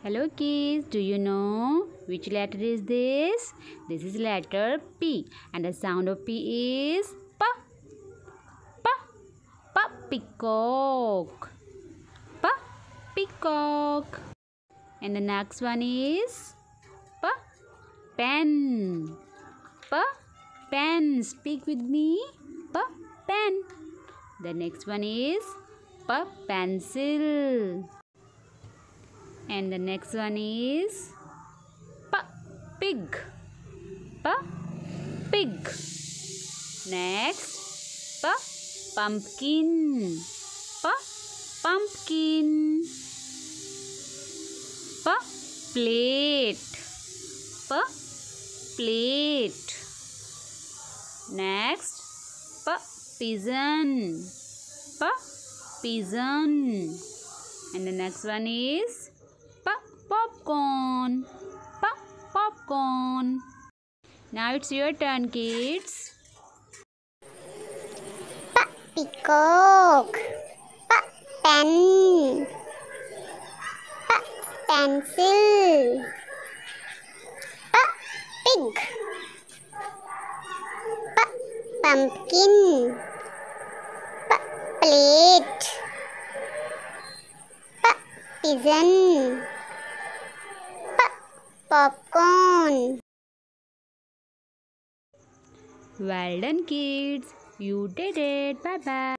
Hello kids, do you know which letter is this? This is letter P and the sound of P is P. P. P. Peacock. P. Peacock. And the next one is P. Pen. P. Pen. Speak with me. P. Pen. The next one is P. Pencil. And the next one is P. Pig. P. Pig. Next, P. Pumpkin. P. Pumpkin. P. Plate. P. Plate. Next, P. Pigeon. P. Pigeon. And the next one is P. Popcorn. P. Popcorn. Now it's your turn, kids. P. Peacock. P. Pen. P. Pencil. P. Pig. P. Pumpkin. P. Plate. P. Pigeon. P. Popcorn. Well done, kids. You did it. Bye-bye.